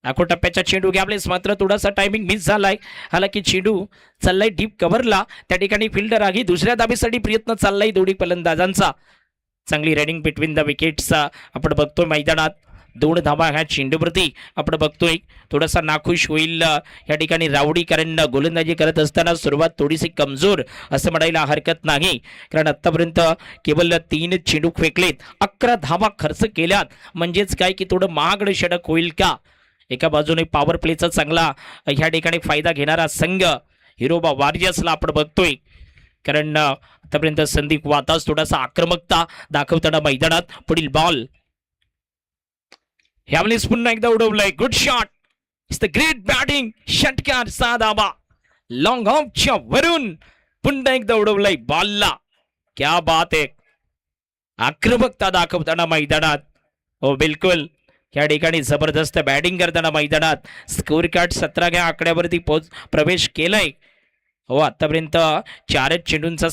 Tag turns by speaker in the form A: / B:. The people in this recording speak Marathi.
A: आखो टप्प्याचा चेंडू घ्यावलेस मात्र थोडासा टायमिंग मिस झालाय. हालाकी चेंडू चाललाय डीप कव्हरला. त्या ठिकाणी फिल्डर आगी दुसऱ्या धाबेसाठी प्रयत्न चाललाय दोन्ही फलंदाजांचा. चांगली रनिंग बिटवीन द विकेट्सचा आपण बघतोय मैदानात. 2 धावा ह्या चेंडूवरती आपण बघतोय. थोडासा नाखुश होईल या ठिकाणी रावडी, कारण गोलंदाजी करत असताना सुरुवात थोडीशी कमजोर असं म्हणायला हरकत नाही. कारण आतापर्यंत केवळ 3 चेंडू फेकलेत, 11 धावा खर्च केल्यात. म्हणजेच काय की थोडं महागडं षटक होईल का. एका बाजूने पॉवर प्लेचा चांगला ह्या ठिकाणी फायदा घेणारा संघ हिरोबा वॉरियर्सला आपण बघतोय. कारण आतापर्यंत संदीप वातास थोडासा आक्रमकता दाखवताना मैदानात. पुढील बॉल ह्यावेळेस पुन्हा एकदा उडवलंय. Good shot. It's the great batting. षटकार 6 धावा लॉंग ऑफच्या वरून पुन्हा एकदा उडवलंय बॉलला. क्या बात आहे. आक्रमकता दाखवताना मैदानात. हो बिलकुल या ठिकाणी जबरदस्त बॅटिंग करताना मैदानात. स्कोर कार्ड 17 आकड्यावरती प्रवेश केलाय. हो आतापर्यंत 4 चेंडूंचा